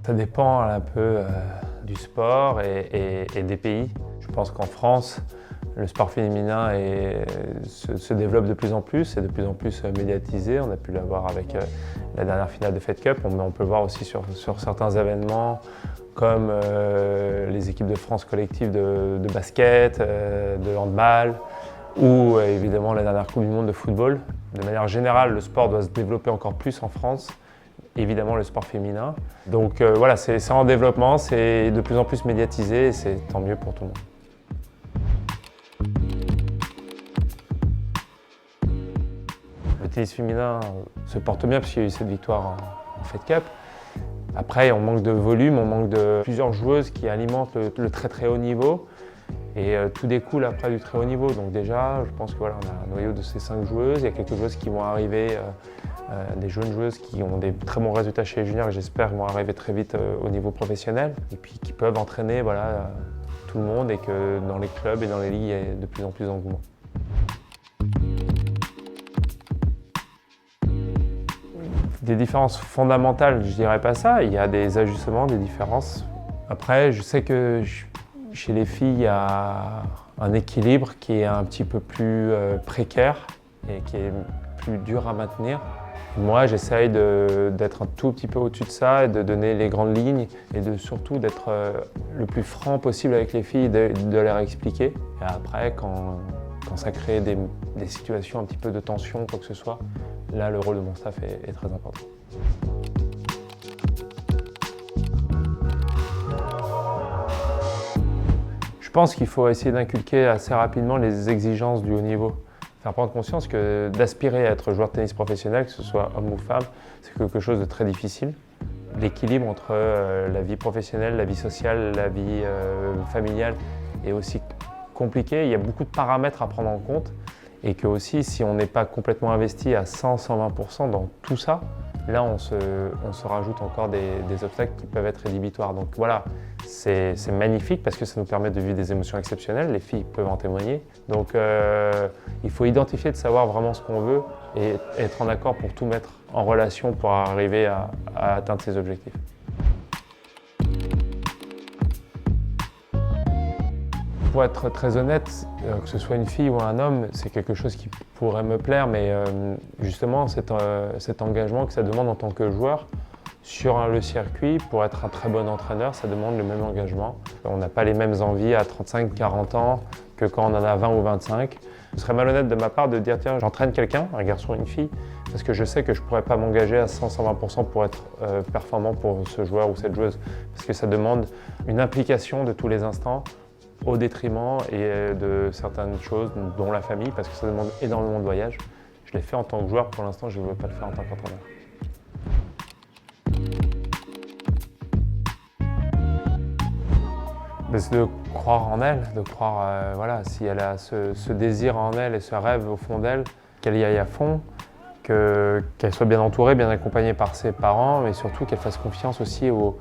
Ça dépend un peu du sport et des pays. Je pense qu'en France, le sport féminin se développe de plus en plus, et de plus en plus médiatisé. On a pu l'avoir avec la dernière finale de Fed Cup, mais on peut le voir aussi sur certains événements comme les équipes de France collectives de basket, de handball, ou évidemment la dernière Coupe du Monde de football. De manière générale, le sport doit se développer encore plus en France, évidemment le sport féminin. Donc voilà, c'est en développement, c'est de plus en plus médiatisé et c'est tant mieux pour tout le monde. Le tennis féminin se porte bien parce qu'il y a eu cette victoire en Fed Cup. Après, on manque de volume, on manque de plusieurs joueuses qui alimentent le très très haut niveau. Et tout découle après du très haut niveau. Donc déjà, je pense que voilà, on a un noyau de ces 5 joueuses. Il y a quelques joueuses qui vont arriver, des jeunes joueuses qui ont des très bons résultats chez les juniors, que j'espère vont arriver très vite au niveau professionnel. Et puis qui peuvent entraîner voilà, tout le monde et que dans les clubs et dans les ligues, il y a de plus en plus d'engouement. Des différences fondamentales, je dirais pas ça. Il y a des ajustements, des différences. Après, je sais que chez les filles, il y a un équilibre qui est un petit peu plus précaire et qui est plus dur à maintenir. Moi, j'essaye d'être un tout petit peu au-dessus de ça et de donner les grandes lignes et surtout d'être le plus franc possible avec les filles, de leur expliquer. Et après, quand ça crée des situations un petit peu de tension, quoi que ce soit, là, le rôle de mon staff est très important. Je pense qu'il faut essayer d'inculquer assez rapidement les exigences du haut niveau. Faire prendre conscience que d'aspirer à être joueur de tennis professionnel, que ce soit homme ou femme, c'est quelque chose de très difficile. L'équilibre entre la vie professionnelle, la vie sociale, la vie familiale est aussi compliqué. Il y a beaucoup de paramètres à prendre en compte et que aussi, si on n'est pas complètement investi à 100-120% dans tout ça, là, on se rajoute encore des obstacles qui peuvent être rédhibitoires. Donc voilà, c'est magnifique parce que ça nous permet de vivre des émotions exceptionnelles. Les filles peuvent en témoigner. Donc il faut identifier, de savoir vraiment ce qu'on veut et être en accord pour tout mettre en relation pour arriver à atteindre ses objectifs. Pour être très honnête, que ce soit une fille ou un homme, c'est quelque chose qui pourrait me plaire, mais justement cet engagement que ça demande en tant que joueur sur le circuit, pour être un très bon entraîneur, ça demande le même engagement. On n'a pas les mêmes envies à 35-40 ans que quand on en a 20 ou 25. Ce serait malhonnête de ma part de dire tiens, j'entraîne quelqu'un, un garçon ou une fille, parce que je sais que je ne pourrais pas m'engager à 100-120% pour être performant pour ce joueur ou cette joueuse, parce que ça demande une implication de tous les instants, au détriment de certaines choses, dont la famille, parce que ça demande énormément de voyage. Je l'ai fait en tant que joueur, pour l'instant je ne veux pas le faire en tant qu'entraîneur. C'est de croire en elle, de croire, voilà, si elle a ce désir en elle et ce rêve au fond d'elle, qu'elle y aille à fond, qu'elle soit bien entourée, bien accompagnée par ses parents, mais surtout qu'elle fasse confiance aussi aux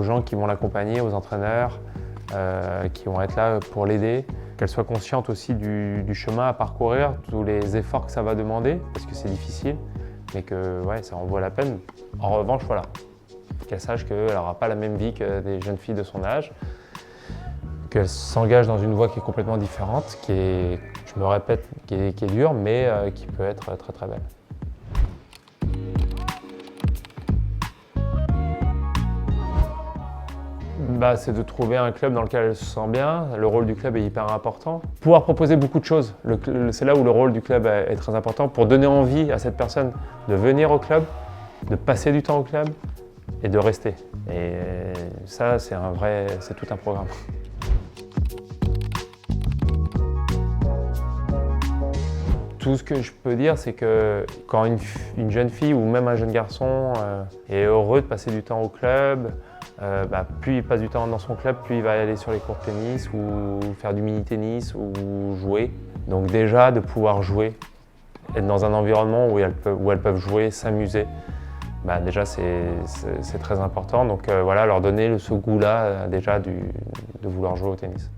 gens qui vont l'accompagner, aux entraîneurs, qui vont être là pour l'aider, qu'elle soit consciente aussi du chemin à parcourir, tous les efforts que ça va demander, parce que c'est difficile, mais que ouais, ça en vaut la peine. En revanche, voilà, qu'elle sache qu'elle n'aura pas la même vie que des jeunes filles de son âge, qu'elle s'engage dans une voie qui est complètement différente, qui est, je me répète, qui est dure, mais qui peut être très très belle. C'est de trouver un club dans lequel elle se sent bien. Le rôle du club est hyper important. Pouvoir proposer beaucoup de choses. C'est là où le rôle du club est très important pour donner envie à cette personne de venir au club, de passer du temps au club et de rester. Et ça, c'est tout un programme. Tout ce que je peux dire, c'est que quand une jeune fille ou même un jeune garçon est heureux de passer du temps au club, plus il passe du temps dans son club, plus il va aller sur les cours de tennis ou faire du mini-tennis ou jouer. Donc déjà, de pouvoir jouer, être dans un environnement où elles peuvent jouer, s'amuser, déjà c'est très important. Donc voilà, leur donner ce goût-là déjà de vouloir jouer au tennis.